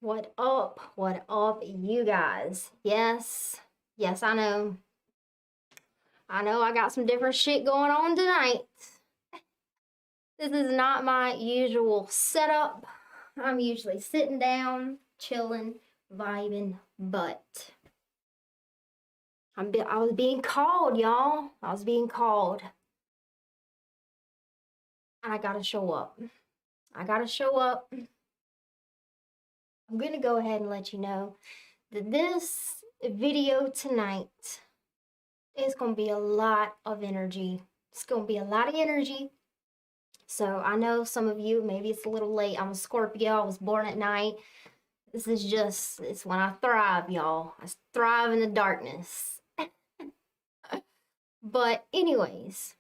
What up? What up, you guys? Yes, I know. I got some different shit going on tonight. This is not my usual setup. I'm usually sitting down, chilling, vibing, but I was being called, y'all. I was being called. And I gotta show up. I gotta show up. I'm gonna go ahead and let you know that this video tonight is gonna be a lot of energy. It's gonna be a lot of energy. So I know some of you, maybe it's a little late. I'm a Scorpio. I was born at night. It's when I thrive, y'all. I thrive in the darkness. But anyways,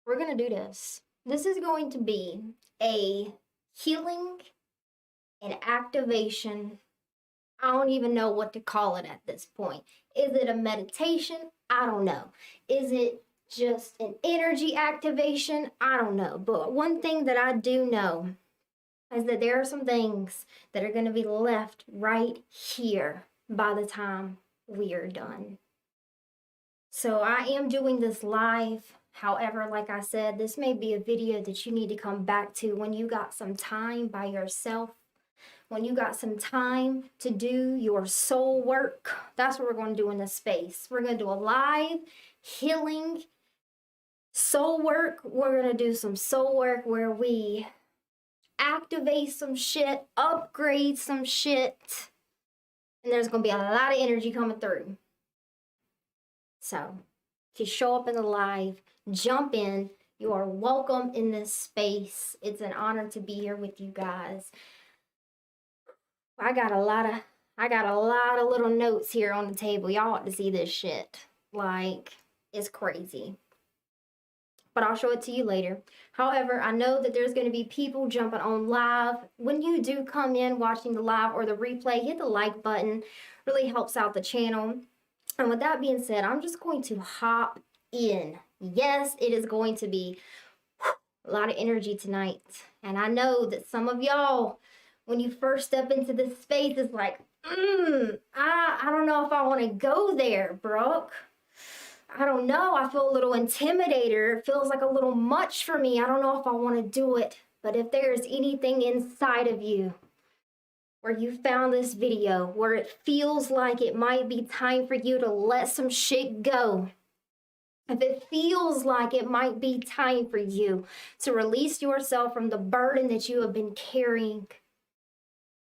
we're gonna do this. This is going to be a healing and activation. I don't even know what to call it at this point. Is it a meditation? I don't know. Is it just an energy activation? I don't know. But one thing that I do know is that there are some things that are going to be left right here by the time we are done. So I am doing this live. However, like I said, this may be a video that you need to come back to when you got some time by yourself, when you got some time to do your soul work. That's what we're going to do in this space. We're going to do a live healing soul work. We're going to do some soul work where we activate some shit, upgrade some shit, and there's going to be a lot of energy coming through. So if you show up in the live, jump in. You are welcome in this space. It's an honor to be here with you guys. I got a lot of little notes here on the table. Y'all ought to see this shit. Like, it's crazy. But I'll show it to you later. However, I know that there's going to be people jumping on live. When you do come in watching the live or the replay, hit the like button. Really helps out the channel. And with that being said, I'm just going to hop in. Yes, it is going to be a lot of energy tonight. And I know that some of y'all, when you first step into this space, it's like, I don't know if I want to go there, Brooke. I don't know. I feel a little intimidated. It feels like a little much for me. I don't know if I want to do it. But if there's anything inside of you where you found this video, where it feels like it might be time for you to let some shit go, if it feels like it might be time for you to release yourself from the burden that you have been carrying,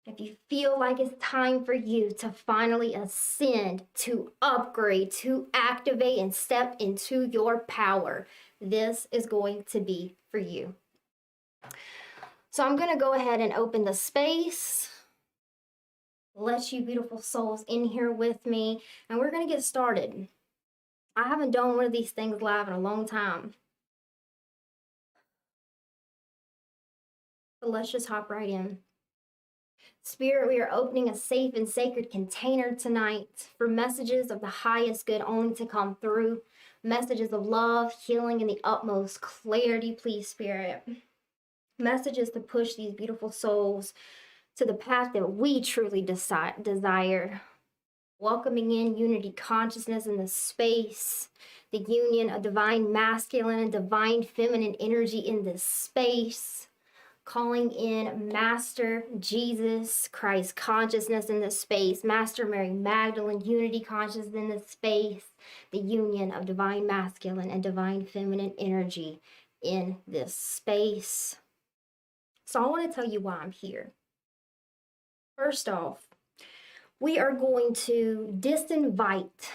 if you feel like it's time for you to finally ascend, to upgrade, to activate and step into your power, this is going to be for you. So I'm going to go ahead and open the space. Let you beautiful souls in here with me, and we're going to get started. I haven't done one of these things live in a long time. But let's just hop right in. Spirit, we are opening a safe and sacred container tonight for messages of the highest good only to come through. Messages of love, healing, and the utmost clarity, please, Spirit. Messages to push these beautiful souls to the path that we truly desire. Welcoming in unity consciousness in the space. The union of divine masculine and divine feminine energy in this space. Calling in Master Jesus Christ consciousness in this space, Master Mary Magdalene unity consciousness in this space, the union of divine masculine and divine feminine energy in this space. So I want to tell you why I'm here. First off, we are going to disinvite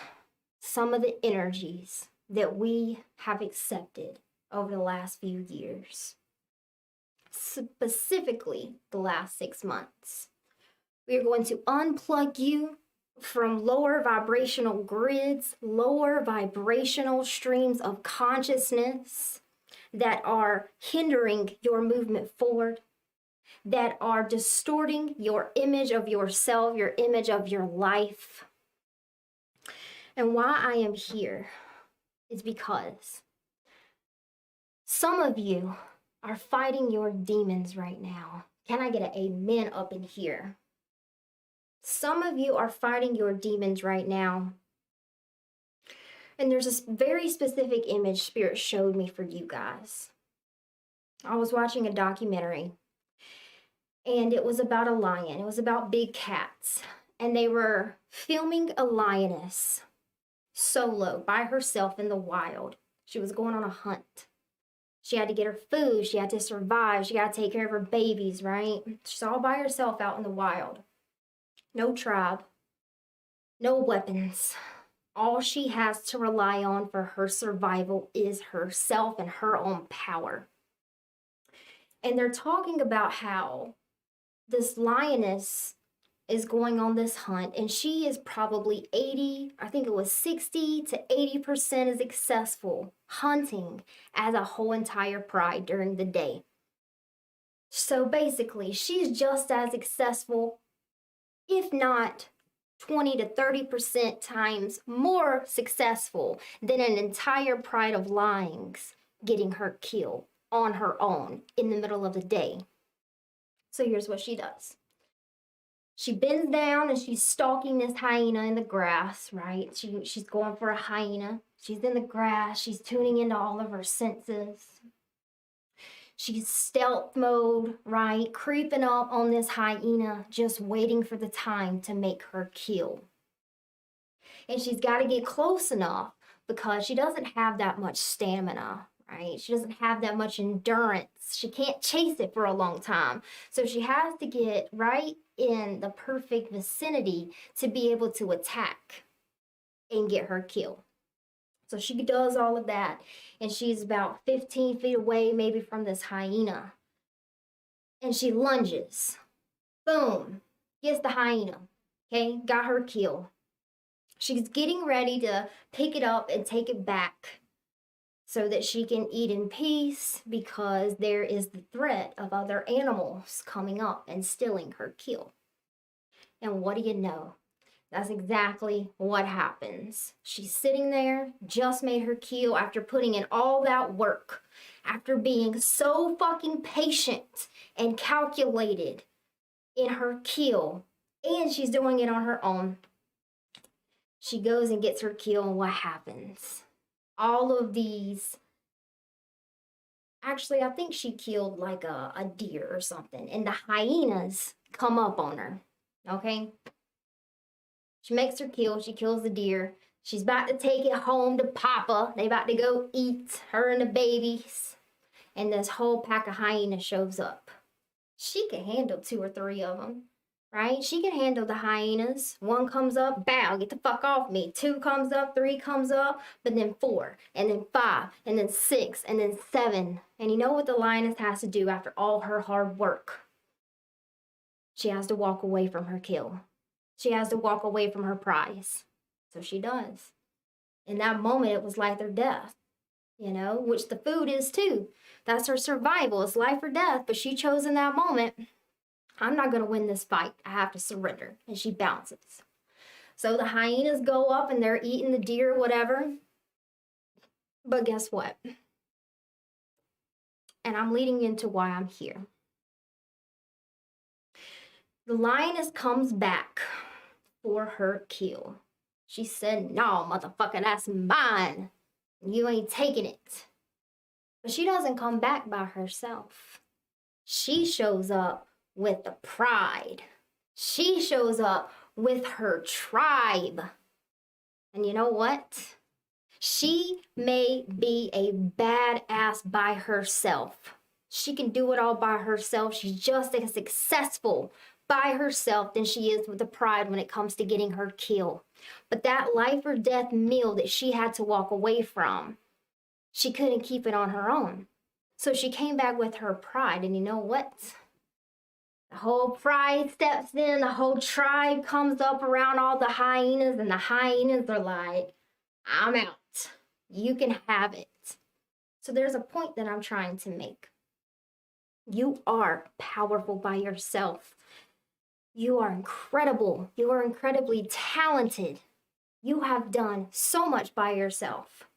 some of the energies that we have accepted over the last few years. Specifically the last 6 months. We are going to unplug you from lower vibrational grids, lower vibrational streams of consciousness that are hindering your movement forward, that are distorting your image of yourself, your image of your life. And why I am here is because some of you are fighting your demons right now. Can I get an amen up in here? Some of you are fighting your demons right now. And there's this very specific image Spirit showed me for you guys. I was watching a documentary, and it was about a lion. It was about big cats. And they were filming a lioness solo by herself in the wild. She was going on a hunt. She had to get her food. She had to survive. She got to take care of her babies, right? She's all by herself out in the wild. No tribe. No weapons. All she has to rely on for her survival is herself and her own power. And they're talking about how this lioness is going on this hunt, and she is probably 80, I think it was 60 to 80% as successful hunting as a whole entire pride during the day. So basically, she's just as successful, if not 20 to 30% times more successful than an entire pride of lions getting her kill on her own in the middle of the day. So here's what she does. She bends down and she's stalking this hyena in the grass, right? She's going for a hyena. She's in the grass. She's tuning into all of her senses. She's stealth mode, right? Creeping up on this hyena, just waiting for the time to make her kill. And she's got to get close enough because she doesn't have that much stamina, right? She doesn't have that much endurance. She can't chase it for a long time. So she has to get right in the perfect vicinity to be able to attack and get her kill. So she does all of that, and she's about 15 feet away maybe from this hyena. And she lunges. Boom. Gets the hyena. Okay, got her kill. She's getting ready to pick it up and take it back so that she can eat in peace, because there is the threat of other animals coming up and stealing her kill. And what do you know? That's exactly what happens. She's sitting there, just made her kill after putting in all that work, after being so fucking patient and calculated in her kill, and she's doing it on her own. She goes and gets her kill, and what happens? All of these, actually, I think she killed like a deer or something, and the hyenas come up on her, okay? She makes her kill, she kills the deer. She's about to take it home to Papa. They about to go eat, her and the babies. And this whole pack of hyenas shows up. She can handle 2 or 3 of them, right? She can handle the hyenas. 1 comes up, bow, get the fuck off me. 2 comes up, 3 comes up, but then 4, and then 5, and then 6, and then 7. And you know what the lioness has to do after all her hard work? She has to walk away from her kill. She has to walk away from her prize. So she does. In that moment, it was life or death, you know, which the food is too. That's her survival. It's life or death. But she chose in that moment, I'm not going to win this fight. I have to surrender. And she bounces. So the hyenas go up and they're eating the deer, whatever. But guess what? And I'm leading into why I'm here. The lioness comes back for her kill. She said, no, motherfucker, that's mine. You ain't taking it. But she doesn't come back by herself. She shows up with the pride. She shows up with her tribe. And you know what? She may be a badass by herself. She can do it all by herself. She's just as successful by herself than she is with the pride when it comes to getting her kill. But that life or death meal that she had to walk away from, she couldn't keep it on her own. So she came back with her pride, and you know what? The whole pride steps in, the whole tribe comes up around all the hyenas, and the hyenas are like, I'm out. You can have it. So there's a point that I'm trying to make. You are powerful by yourself. You are incredible. You are incredibly talented. You have done so much by yourself.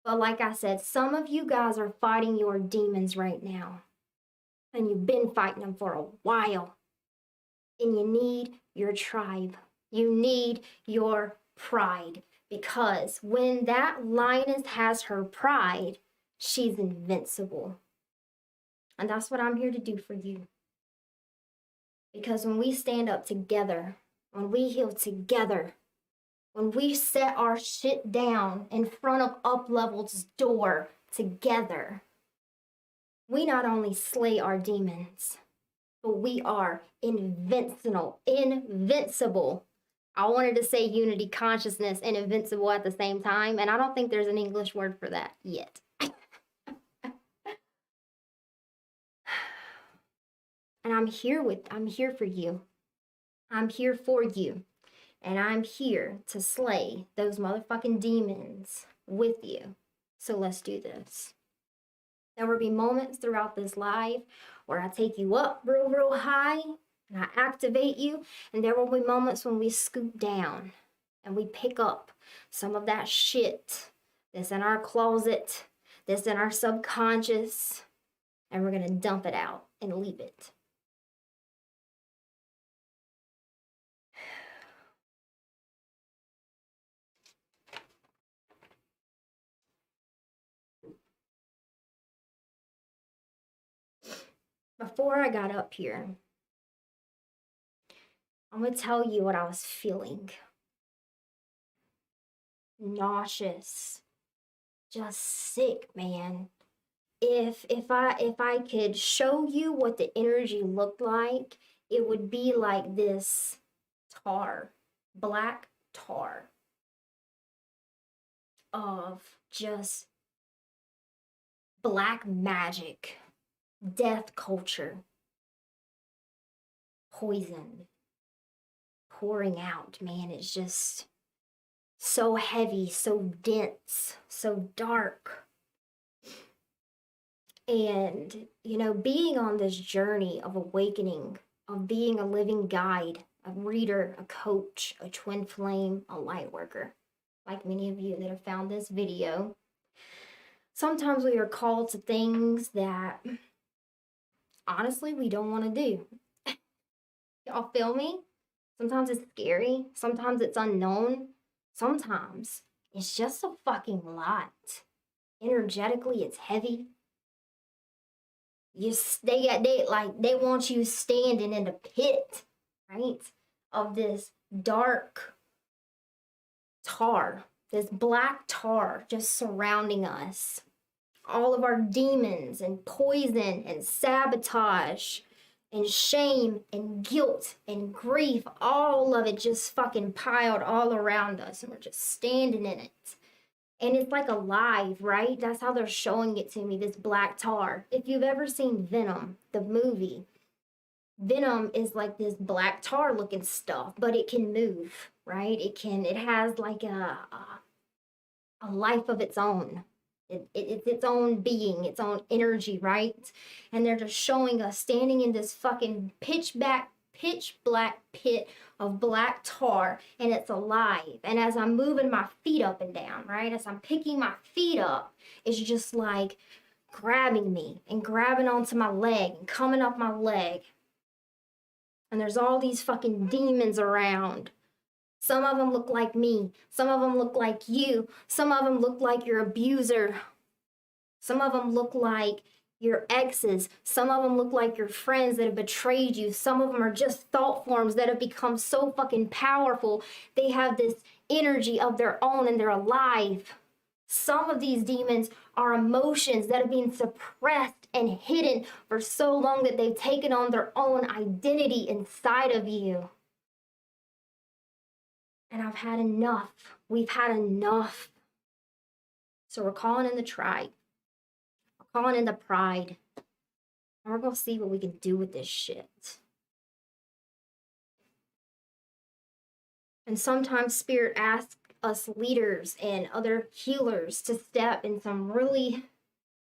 But like I said, some of you guys are fighting your demons right now. And you've been fighting them for a while. And you need your tribe. You need your pride. Because when that lioness has her pride, she's invincible. And that's what I'm here to do for you. Because when we stand up together, when we heal together, when we set our shit down in front of Up-Level's door together, we not only slay our demons, but we are invincible. Invincible. I wanted to say unity consciousness and invincible at the same time, and I don't think there's an English word for that yet. And I'm here for you. I'm here for you. And I'm here to slay those motherfucking demons with you. So let's do this. There will be moments throughout this live where I take you up real high and I activate you. And there will be moments when we scoop down and we pick up some of that shit that's in our closet, that's in our subconscious, and we're going to dump it out and leave it. Before I got up here, I'm going to tell you what I was feeling. Nauseous. Just sick, man. If I could show you what the energy looked like, it would be like this tar, black tar of just black magic, death culture, poison pouring out, man. It's just so heavy, so dense, so dark. And, you know, being on this journey of awakening, of being a living guide, a reader, a coach, a twin flame, a light worker, like many of you that have found this video, sometimes we are called to things that honestly we don't want to do. Y'all feel me? Sometimes it's scary, sometimes it's unknown, sometimes it's just a fucking lot. Energetically, it's heavy. They want you standing in the pit, right, of this dark tar, this black tar just surrounding us. All of our demons and poison and sabotage and shame and guilt and grief, all of it just fucking piled all around us, and we're just standing in it. And it's like alive, right? That's how they're showing it to me, this black tar. If you've ever seen Venom, the movie, Venom is like this black tar looking stuff, but it can move, right? It has like a life of its own. It's its own being, its own energy, right? And they're just showing us standing in this fucking pitch black pit of black tar, and it's alive. And as I'm moving my feet up and down, right, as I'm picking my feet up, it's just like grabbing me and grabbing onto my leg and coming up my leg. And there's all these fucking demons around. Some of them look like me. Some of them look like you. Some of them look like your abuser. Some of them look like your exes. Some of them look like your friends that have betrayed you. Some of them are just thought forms that have become so fucking powerful. They have this energy of their own and they're alive. Some of these demons are emotions that have been suppressed and hidden for so long that they've taken on their own identity inside of you. And I've had enough. We've had enough. So we're calling in the tribe. We're calling in the pride. And we're going to see what we can do with this shit. And sometimes Spirit asks us leaders and other healers to step in some really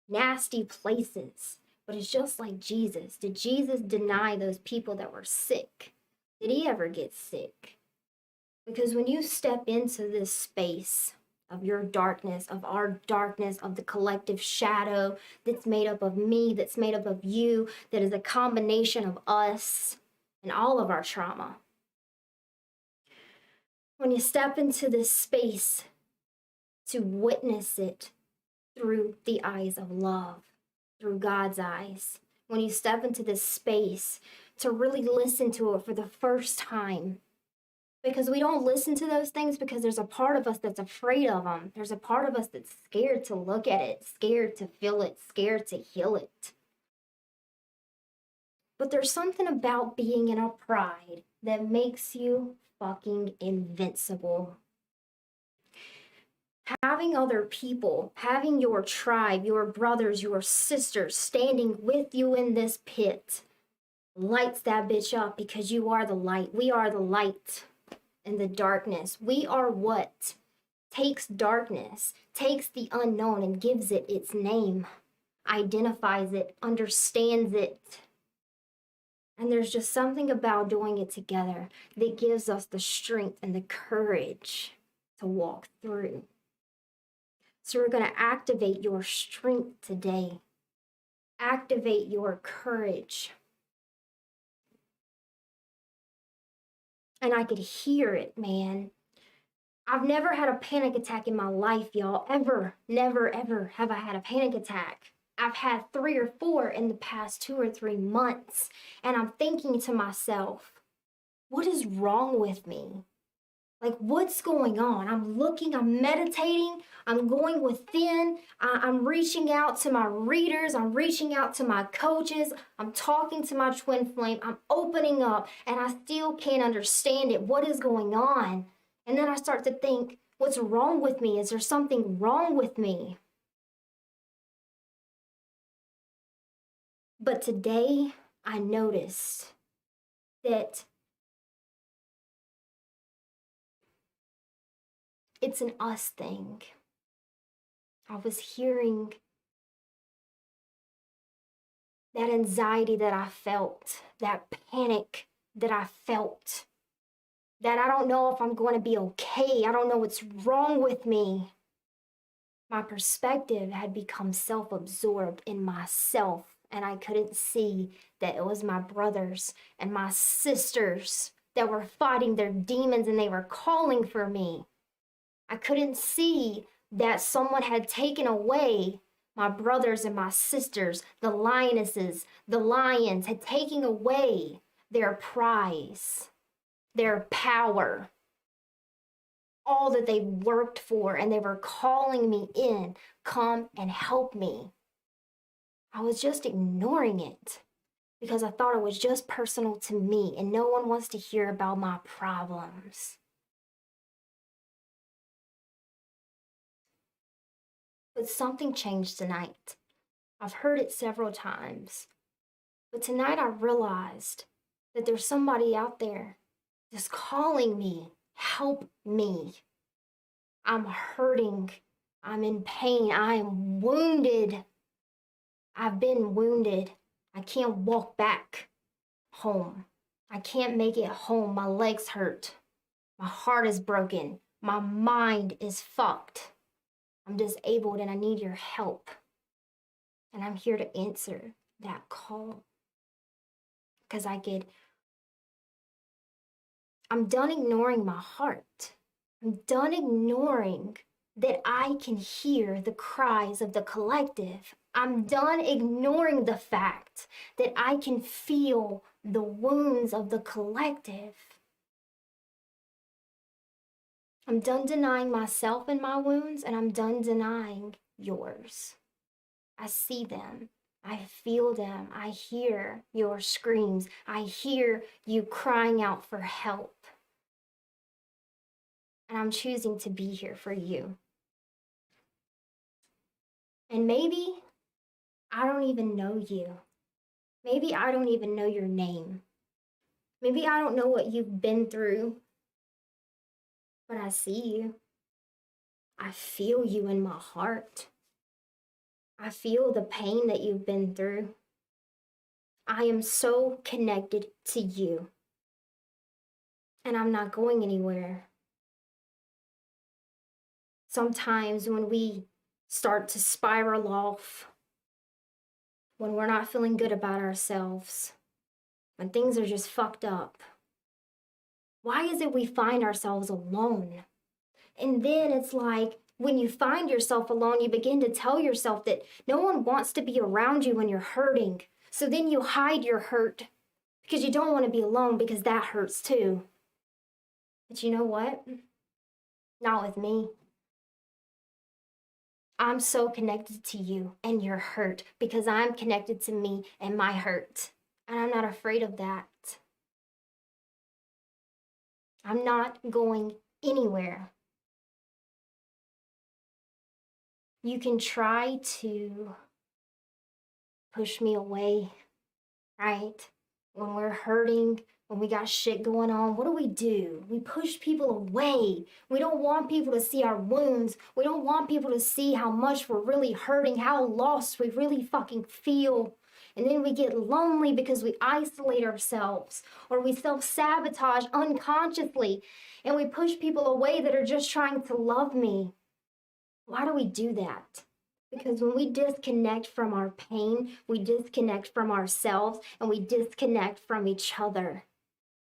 nasty places. But it's just like Jesus. Did Jesus deny those people that were sick? Did he ever get sick? Because when you step into this space of your darkness, of our darkness, of the collective shadow that's made up of me, that's made up of you, that is a combination of us and all of our trauma. When you step into this space to witness it through the eyes of love, through God's eyes, when you step into this space to really listen to it for the first time, because we don't listen to those things because there's a part of us that's afraid of them. There's a part of us that's scared to look at it, scared to feel it, scared to heal it. But there's something about being in a pride that makes you fucking invincible. Having other people, having your tribe, your brothers, your sisters standing with you in this pit lights that bitch up, because you are the light. We are the light in the darkness. We are what takes darkness, takes the unknown and gives it its name, identifies it, understands it. And there's just something about doing it together that gives us the strength and the courage to walk through. So we're going to activate your strength today. Activate your courage. And I could hear it, man. I've never had a panic attack in my life, y'all. Ever. Never, ever have I had a panic attack. I've had 3 or 4 in the past 2 or 3 months. And I'm thinking to myself, what is wrong with me? Like, what's going on? I'm looking, I'm meditating, I'm going within, I'm reaching out to my readers, I'm reaching out to my coaches, I'm talking to my twin flame, I'm opening up, and I still can't understand it. What is going on? And then I start to think, what's wrong with me? Is there something wrong with me? But today, I noticed that it's an us thing. I was hearing that anxiety that I felt, that panic that I felt, that I don't know if I'm going to be okay. I don't know what's wrong with me. My perspective had become self-absorbed in myself, and I couldn't see that it was my brothers and my sisters that were fighting their demons and they were calling for me. I couldn't see that someone had taken away my brothers and my sisters, the lionesses, the lions, had taken away their prize, their power, all that they worked for, and they were calling me in, come and help me. I was just ignoring it because I thought it was just personal to me and no one wants to hear about my problems. But something changed tonight. I've heard it several times. But tonight I realized that there's somebody out there just calling me, help me. I'm hurting. I'm in pain. I am wounded. I've been wounded. I can't walk back home. I can't make it home. My legs hurt. My heart is broken. My mind is fucked. I'm disabled and I need your help. And I'm here to answer that call. Because I'm done ignoring my heart. I'm done ignoring that I can hear the cries of the collective. I'm done ignoring the fact that I can feel the wounds of the collective. I'm done denying myself and my wounds, and I'm done denying yours. I see them. I feel them. I hear your screams. I hear you crying out for help. And I'm choosing to be here for you. And maybe I don't even know you. Maybe I don't even know your name. Maybe I don't know what you've been through. But I see you. I feel you in my heart. I feel the pain that you've been through. I am so connected to you. And I'm not going anywhere. Sometimes when we start to spiral off, when we're not feeling good about ourselves, when things are just fucked up, why is it we find ourselves alone? And then it's like when you find yourself alone, you begin to tell yourself that no one wants to be around you when you're hurting. So then you hide your hurt because you don't want to be alone because that hurts too. But you know what? Not with me. I'm so connected to you and your hurt because I'm connected to me and my hurt. And I'm not afraid of that. I'm not going anywhere. You can try to push me away, right? When we're hurting, when we got shit going on, what do? We push people away. We don't want people to see our wounds. We don't want people to see how much we're really hurting, how lost we really fucking feel. And then we get lonely because we isolate ourselves or we self-sabotage unconsciously and we push people away that are just trying to love me. Why do we do that? Because when we disconnect from our pain, we disconnect from ourselves and we disconnect from each other.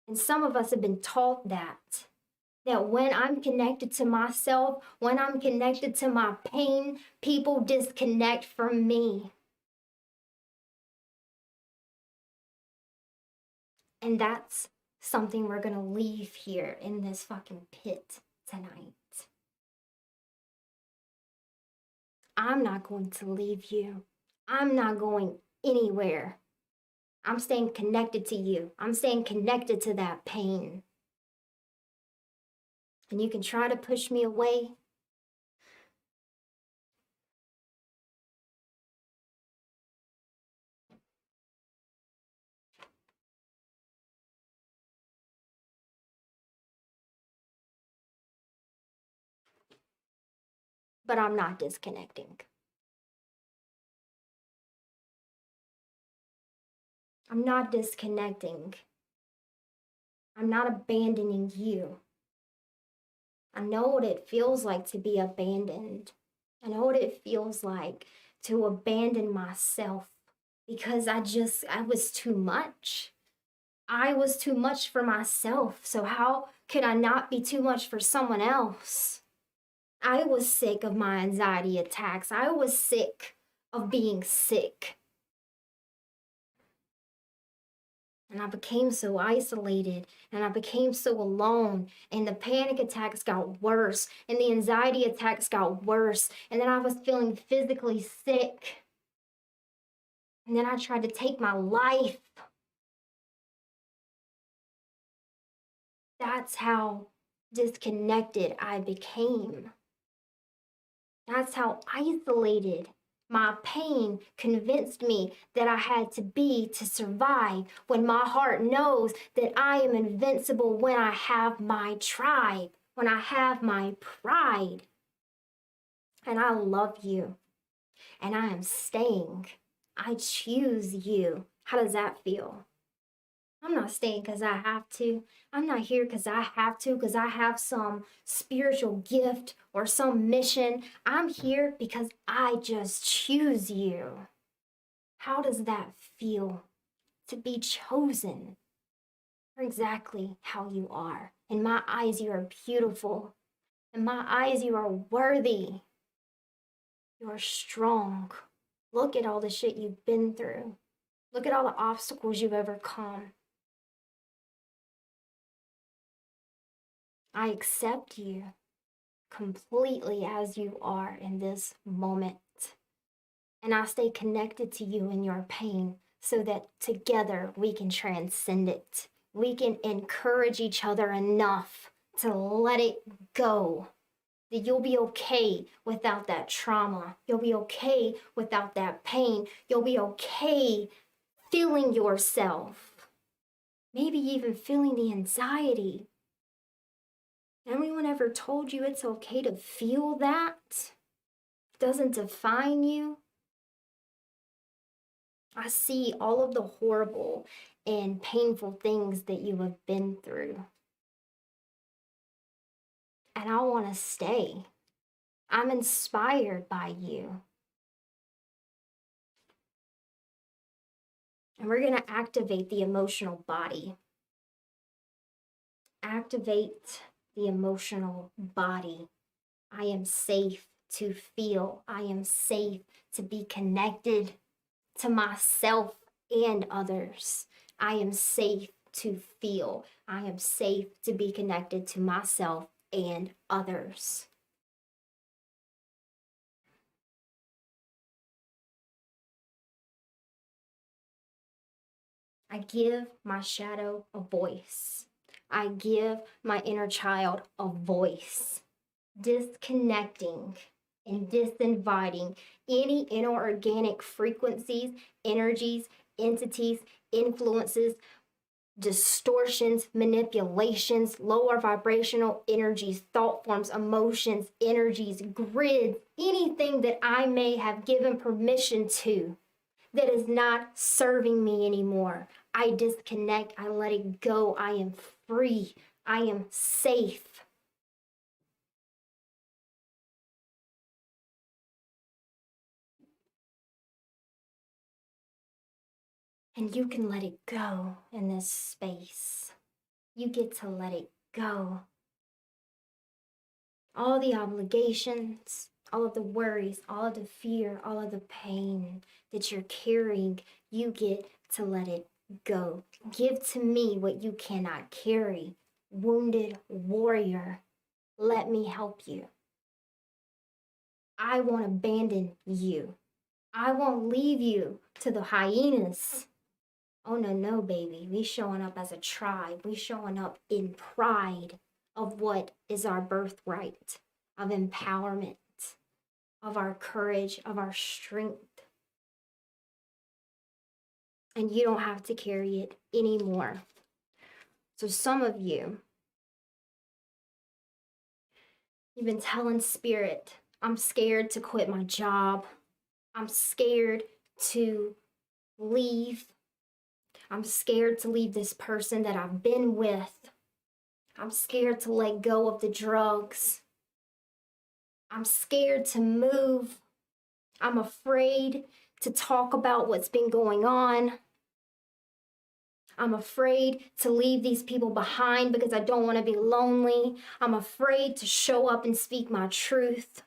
And some of us have been taught that when I'm connected to myself, when I'm connected to my pain, people disconnect from me. And that's something we're gonna leave here in this fucking pit tonight. I'm not going to leave you. I'm not going anywhere. I'm staying connected to you. I'm staying connected to that pain. And you can try to push me away. But I'm not disconnecting. I'm not disconnecting. I'm not abandoning you. I know what it feels like to be abandoned. I know what it feels like to abandon myself because I was too much. I was too much for myself. So how could I not be too much for someone else? I was sick of my anxiety attacks. I was sick of being sick. And I became so isolated and I became so alone. And the panic attacks got worse and the anxiety attacks got worse. And then I was feeling physically sick. And then I tried to take my life. That's how disconnected I became. That's how isolated my pain convinced me that I had to be to survive when my heart knows that I am invincible when I have my tribe, when I have my pride. And I love you. And I am staying. I choose you. How does that feel? I'm not staying because I have to. I'm not here because I have to, because I have some spiritual gift or some mission. I'm here because I just choose you. How does that feel to be chosen for exactly how you are? In my eyes, you are beautiful. In my eyes, you are worthy. You are strong. Look at all the shit you've been through. Look at all the obstacles you've overcome. I accept you completely as you are in this moment. And I stay connected to you in your pain so that together we can transcend it. We can encourage each other enough to let it go. That you'll be okay without that trauma. You'll be okay without that pain. You'll be okay feeling yourself. Maybe even feeling the anxiety. Anyone ever told you it's okay to feel that? It doesn't define you? I see all of the horrible and painful things that you have been through. And I want to stay. I'm inspired by you. And we're going to activate the emotional body. Activate the emotional body. I am safe to feel. I am safe to be connected to myself and others. I am safe to feel. I am safe to be connected to myself and others. I give my shadow a voice. I give my inner child a voice. Disconnecting and disinviting any inorganic frequencies, energies, entities, influences, distortions, manipulations, lower vibrational energies, thought forms, emotions, energies, grids, anything that I may have given permission to that is not serving me anymore. I disconnect, I let it go, I am free, I am safe. And you can let it go in this space. You get to let it go. All the obligations, all of the worries, all of the fear, all of the pain that you're carrying, you get to let it go. Give to me what you cannot carry. Wounded warrior, let me help you. I won't abandon you. I won't leave you to the hyenas. Oh, no, baby. We showing up as a tribe. We showing up in pride of what is our birthright, of empowerment, of our courage, of our strength. And you don't have to carry it anymore. So some of you, you've been telling spirit, I'm scared to quit my job. I'm scared to leave. I'm scared to leave this person that I've been with. I'm scared to let go of the drugs. I'm scared to move. I'm afraid to talk about what's been going on. I'm afraid to leave these people behind because I don't want to be lonely. I'm afraid to show up and speak my truth.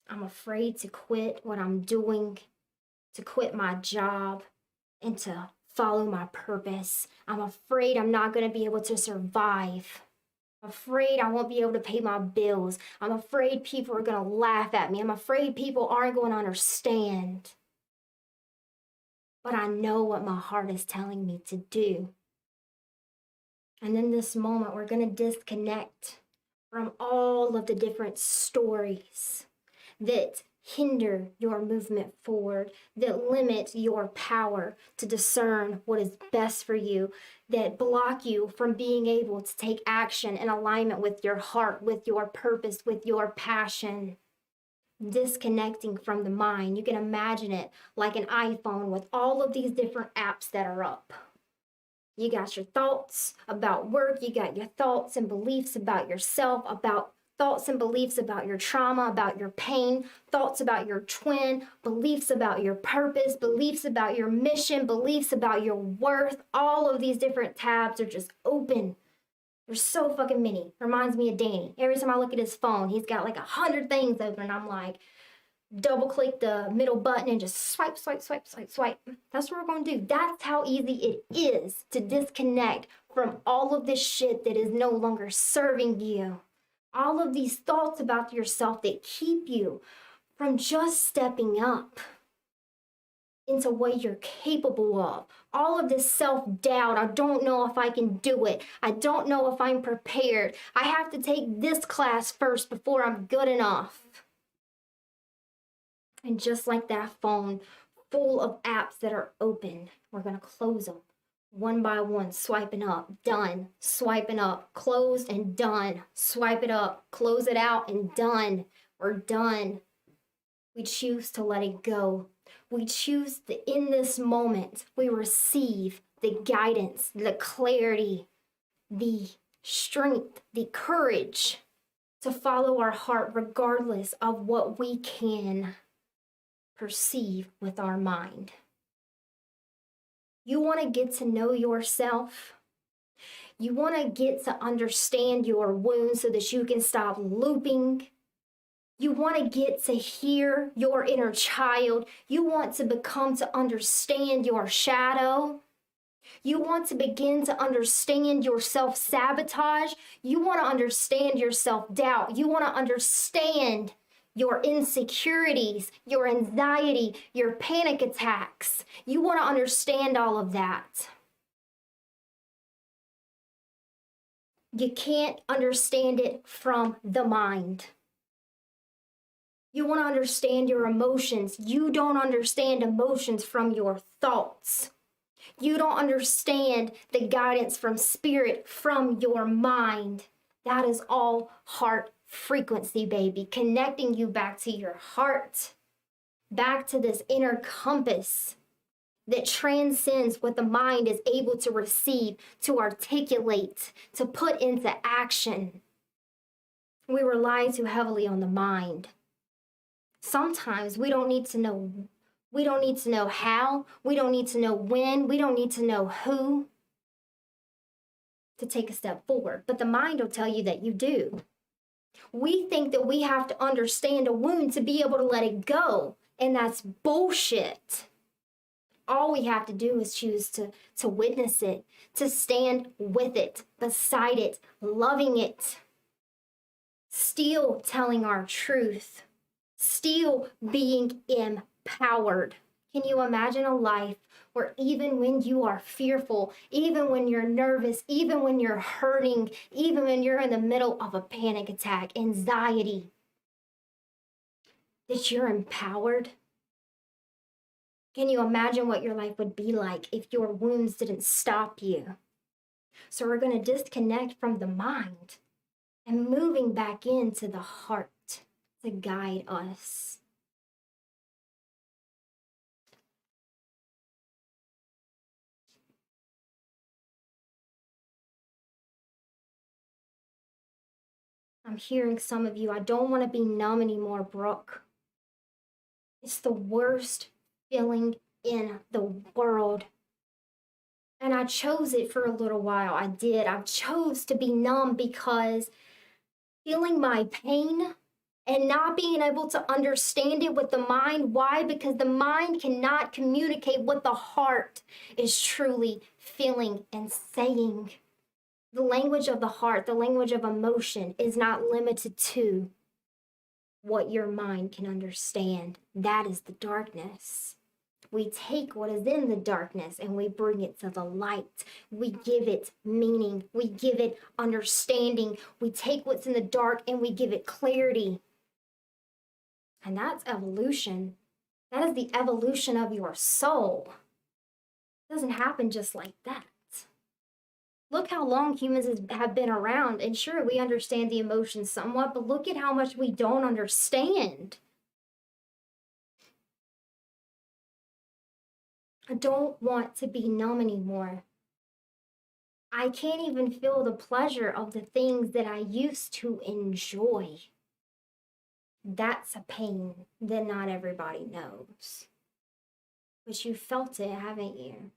I'm afraid to quit what I'm doing, to quit my job, and to follow my purpose. I'm afraid I'm not going to be able to survive. I'm afraid I won't be able to pay my bills. I'm afraid people are going to laugh at me. I'm afraid people aren't going to understand. But I know what my heart is telling me to do. And in this moment, we're going to disconnect from all of the different stories that hinder your movement forward, that limit your power to discern what is best for you, that block you from being able to take action in alignment with your heart, with your purpose, with your passion. Disconnecting from the mind. You can imagine it like an iPhone with all of these different apps that are up. You got your thoughts about work, you got your thoughts and beliefs about yourself, about thoughts and beliefs about your trauma, about your pain, thoughts about your twin, beliefs about your purpose, beliefs about your mission, beliefs about your worth. All of these different tabs are just open. There's so fucking many. Reminds me of Danny. Every time I look at his phone, he's got like 100 things open, and I'm like, double click the middle button and just swipe, swipe, swipe, swipe, swipe. That's what we're going to do. That's how easy it is to disconnect from all of this shit that is no longer serving you. All of these thoughts about yourself that keep you from just stepping up into what you're capable of. All of this self-doubt. I don't know if I can do it. I don't know if I'm prepared. I have to take this class first before I'm good enough. And just like that phone full of apps that are open, we're going to close them one by one, swiping up, done, swiping up, closed and done, swipe it up, close it out and done. We're done. We choose to let it go. We choose to, in this moment, we receive the guidance, the clarity, the strength, the courage to follow our heart regardless of what we can perceive with our mind. You want to get to know yourself. You want to get to understand your wounds so that you can stop looping. You want to get to hear your inner child. You want to become to understand your shadow. You want to begin to understand your self-sabotage. You want to understand your self-doubt. You want to understand your insecurities, your anxiety, your panic attacks. You want to understand all of that. You can't understand it from the mind. You want to understand your emotions. You don't understand emotions from your thoughts. You don't understand the guidance from spirit from your mind. That is all heart frequency, baby. Connecting you back to your heart, back to this inner compass that transcends what the mind is able to receive, to articulate, to put into action. We rely too heavily on the mind. Sometimes we don't need to know. We don't need to know how. We don't need to know when. We don't need to know who to take a step forward. But the mind will tell you that you do. We think that we have to understand a wound to be able to let it go. And that's bullshit. All we have to do is choose to witness it, to stand with it, beside it, loving it, still telling our truth, still being empowered. Can you imagine a life where even when you are fearful, even when you're nervous, even when you're hurting, even when you're in the middle of a panic attack, anxiety, that you're empowered? Can you imagine what your life would be like if your wounds didn't stop you? So we're going to disconnect from the mind and moving back into the heart to guide us. I'm hearing some of you, I don't want to be numb anymore, Brooke. It's the worst feeling in the world. And I chose it for a little while. I did. I chose to be numb because feeling my pain and not being able to understand it with the mind. Why? Because the mind cannot communicate what the heart is truly feeling and saying. The language of the heart, the language of emotion is not limited to what your mind can understand. That is the darkness. We take what is in the darkness and we bring it to the light. We give it meaning. We give it understanding. We take what's in the dark and we give it clarity. And that's evolution. That is the evolution of your soul. It doesn't happen just like that. Look how long humans have been around, and sure, we understand the emotions somewhat, but look at how much we don't understand. I don't want to be numb anymore. I can't even feel the pleasure of the things that I used to enjoy. That's a pain that not everybody knows. But you felt it, haven't you?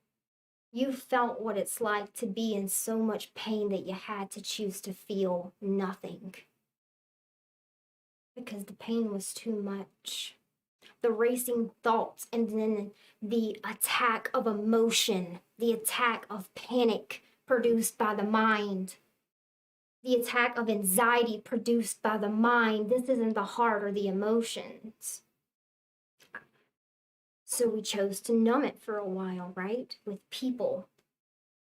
You felt what it's like to be in so much pain that you had to choose to feel nothing. Because the pain was too much. The racing thoughts and then the attack of emotion, the attack of panic produced by the mind, the attack of anxiety produced by the mind. This isn't the heart or the emotions. So we chose to numb it for a while, right? With people,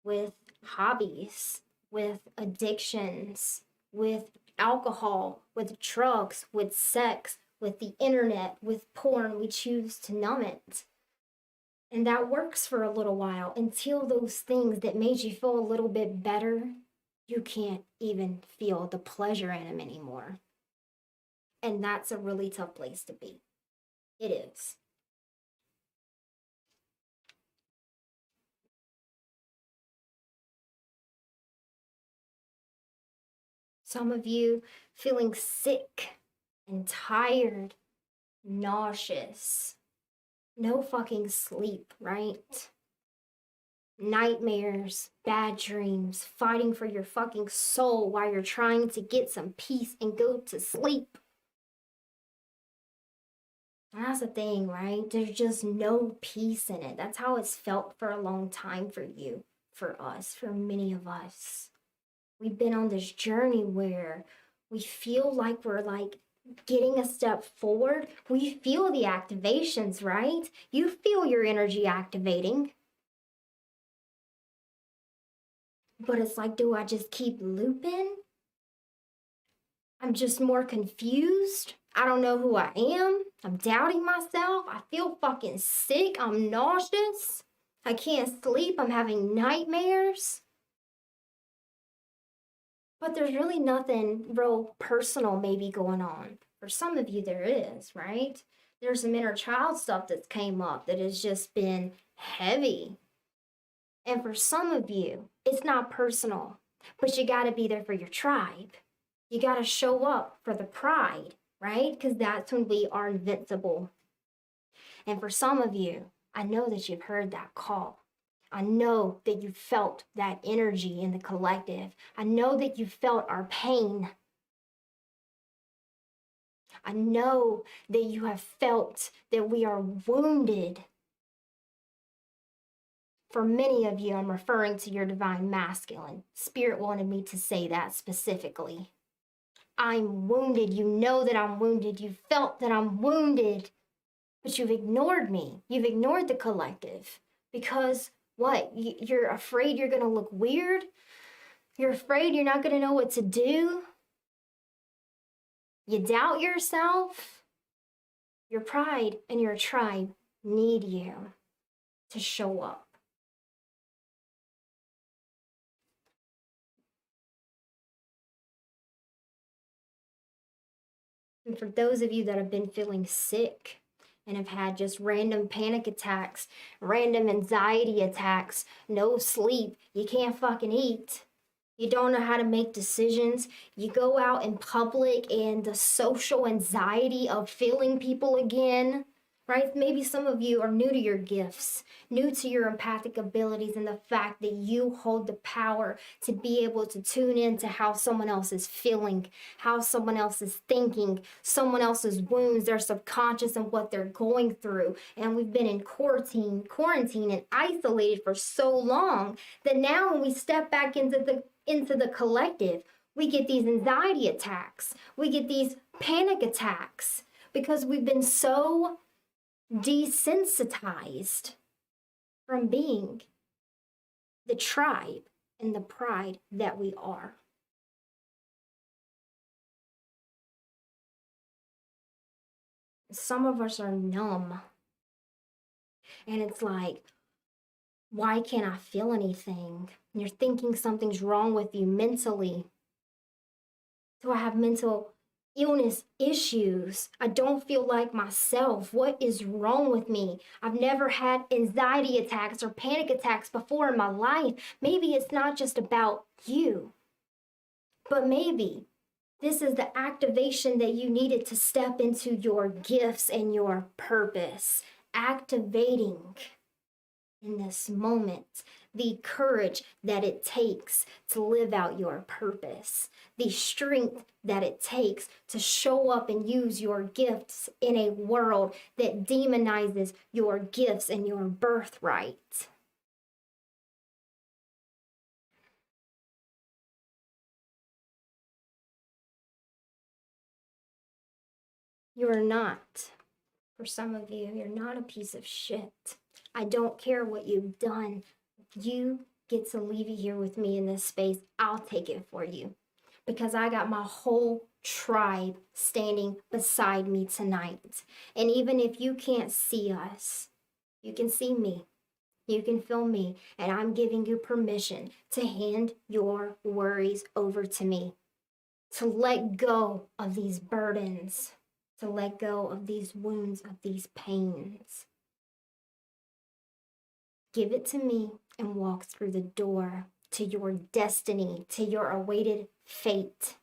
with hobbies, with addictions, with alcohol, with drugs, with sex, with the internet, with porn. We choose to numb it. And that works for a little while until those things that made you feel a little bit better, you can't even feel the pleasure in them anymore. And that's a really tough place to be. It is. Some of you feeling sick and tired, nauseous, no fucking sleep, right? Nightmares, bad dreams, fighting for your fucking soul while you're trying to get some peace and go to sleep. That's the thing, right? There's just no peace in it. That's how it's felt for a long time for you, for us, for many of us. We've been on this journey where we feel like we're like getting a step forward. We feel the activations, right? You feel your energy activating. But it's like, do I just keep looping? I'm just more confused. I don't know who I am. I'm doubting myself. I feel fucking sick. I'm nauseous. I can't sleep. I'm having nightmares. But there's really nothing real personal maybe going on. For some of you, there is, right? There's some inner child stuff that's came up that has just been heavy. And for some of you, it's not personal, but you got to be there for your tribe. You got to show up for the pride, right? Because that's when we are invincible. And for some of you, I know that you've heard that call. I know that you felt that energy in the collective. I know that you felt our pain. I know that you have felt that we are wounded. For many of you, I'm referring to your divine masculine. Spirit wanted me to say that specifically. I'm wounded. You know that I'm wounded. You felt that I'm wounded. But you've ignored me. You've ignored the collective. Because what? You're afraid you're going to look weird? You're afraid you're not going to know what to do? You doubt yourself? Your pride and your tribe need you to show up. And for those of you that have been feeling sick and have had just random panic attacks, random anxiety attacks, no sleep, you can't fucking eat, you don't know how to make decisions, you go out in public and the social anxiety of feeling people again, right? Maybe some of you are new to your gifts, new to your empathic abilities, and the fact that you hold the power to be able to tune into how someone else is feeling, how someone else is thinking, someone else's wounds, their subconscious, and what they're going through. And we've been in quarantine and isolated for so long that now when we step back into the collective, we get these anxiety attacks, we get these panic attacks because we've been so desensitized from being the tribe and the pride that we are. Some of us are numb. And it's like, why can't I feel anything? And you're thinking something's wrong with you mentally. Do I have mental illness issues? I don't feel like myself. What is wrong with me? I've never had anxiety attacks or panic attacks before in my life. Maybe it's not just about you, but maybe this is the activation that you needed to step into your gifts and your purpose. Activating in this moment the courage that it takes to live out your purpose, the strength that it takes to show up and use your gifts in a world that demonizes your gifts and your birthright. You are not, for some of you, you're not a piece of shit. I don't care what you've done. You get to leave it here with me in this space. I'll take it for you because I got my whole tribe standing beside me tonight. And even if you can't see us, you can see me. You can feel me. And I'm giving you permission to hand your worries over to me, to let go of these burdens, to let go of these wounds, of these pains. Give it to me and walk through the door to your destiny, to your awaited fate.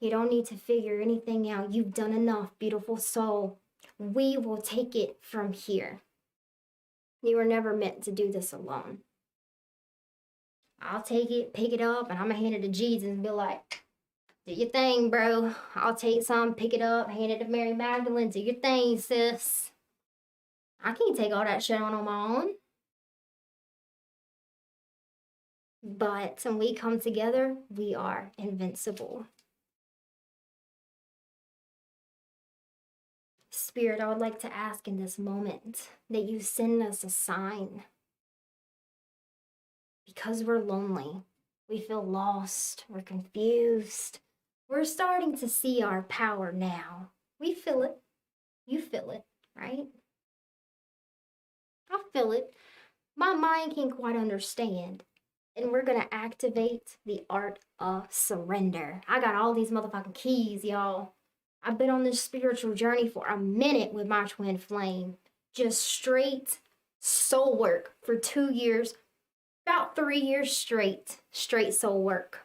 You don't need to figure anything out. You've done enough, beautiful soul. We will take it from here. You were never meant to do this alone. I'll take it, pick it up, and I'm going to hand it to Jesus and be like, do your thing, bro. I'll take some, pick it up, hand it to Mary Magdalene. Do your thing, sis. I can't take all that shit on my own. But when we come together, we are invincible. Spirit, I would like to ask in this moment that you send us a sign. Because we're lonely, we feel lost, we're confused. We're starting to see our power now. We feel it. You feel it, right? I feel it. My mind can't quite understand. And we're gonna activate the art of surrender. I got all these motherfucking keys, y'all. I've been on this spiritual journey for a minute with my twin flame. Just straight soul work for 2 years, about 3 years straight soul work.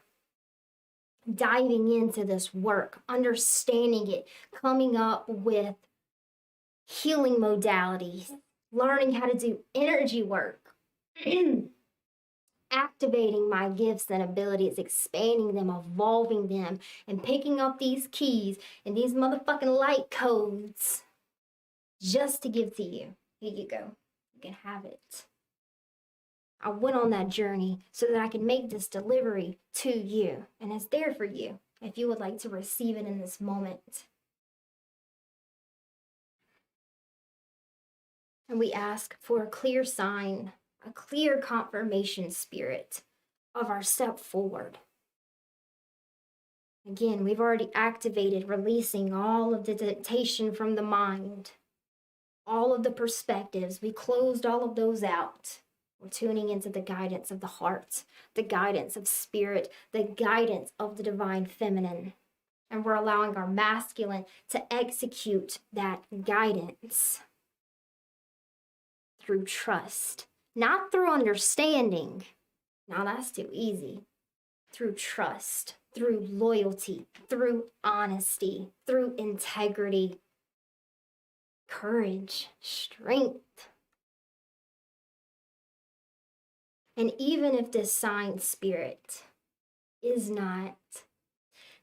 Diving into this work, understanding it, coming up with healing modalities, learning how to do energy work, activating my gifts and abilities, expanding them, evolving them, and picking up these keys and these motherfucking light codes just to give to you. Here you go. You can have it. I went on that journey so that I can make this delivery to you, and it's there for you if you would like to receive it in this moment. And we ask for a clear sign, a clear confirmation, Spirit, of our step forward. Again, we've already activated, releasing all of the dictation from the mind, all of the perspectives. We closed all of those out. We're tuning into the guidance of the heart, the guidance of spirit, the guidance of the divine feminine. And we're allowing our masculine to execute that guidance through trust, not through understanding. Now that's too easy. Through trust, through loyalty, through honesty, through integrity, courage, strength. And even if this sign, Spirit, is not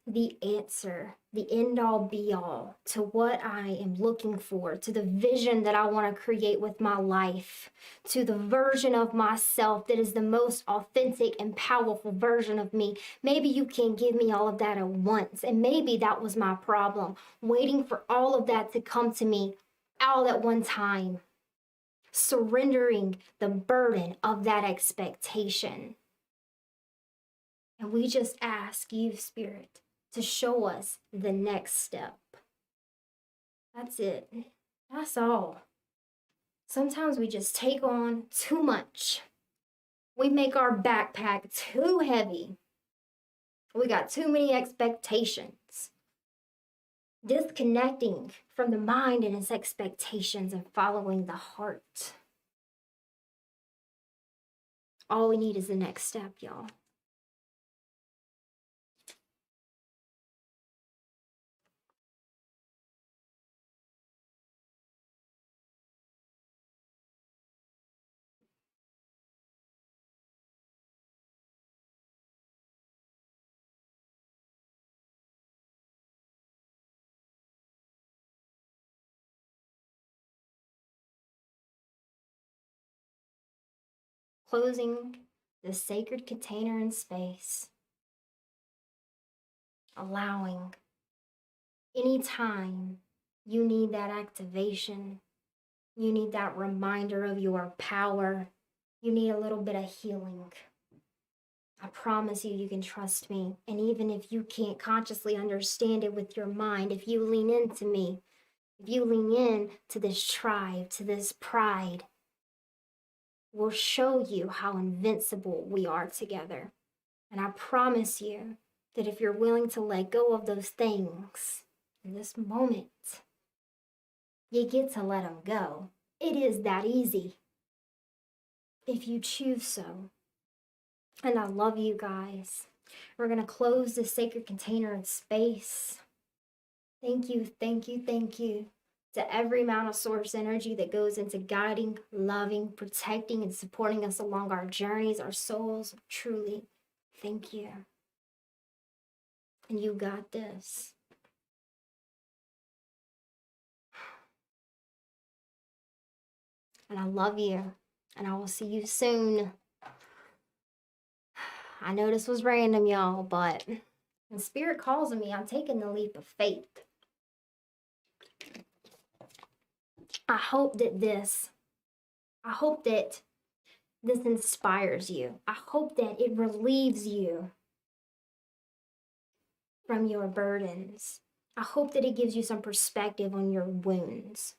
the answer, the end all be all to what I am looking for, to the vision that I want to create with my life, to the version of myself that is the most authentic and powerful version of me. Maybe you can give me all of that at once. And maybe that was my problem, waiting for all of that to come to me all at one time. Surrendering the burden of that expectation. And we just ask you, Spirit, to show us the next step. That's it. That's all. Sometimes we just take on too much. We make our backpack too heavy. We got too many expectations. Disconnecting from the mind and its expectations and following the heart. All we need is the next step, y'all. Closing the sacred container in space. Allowing anytime you need that activation, you need that reminder of your power, you need a little bit of healing. I promise you, you can trust me. And even if you can't consciously understand it with your mind, if you lean into me, if you lean in to this tribe, to this pride, we'll show you how invincible we are together. And I promise you that if you're willing to let go of those things in this moment, you get to let them go. It is that easy if you choose so. And I love you guys. We're going to close this sacred container in space. Thank you, thank you, thank you to every amount of source energy that goes into guiding, loving, protecting, and supporting us along our journeys, our souls. Truly, thank you. And you got this. And I love you. And I will see you soon. I know this was random, y'all, but when Spirit calls on me, I'm taking the leap of faith. I hope that this inspires you. I hope that it relieves you from your burdens. I hope that it gives you some perspective on your wounds.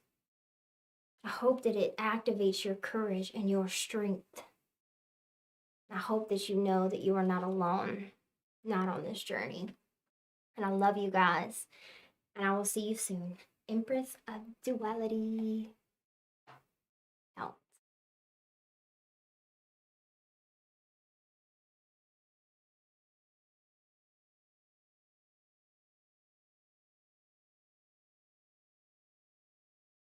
I hope that it activates your courage and your strength. I hope that you know that you are not alone, not on this journey. And I love you guys. And I will see you soon. Empress of Duality.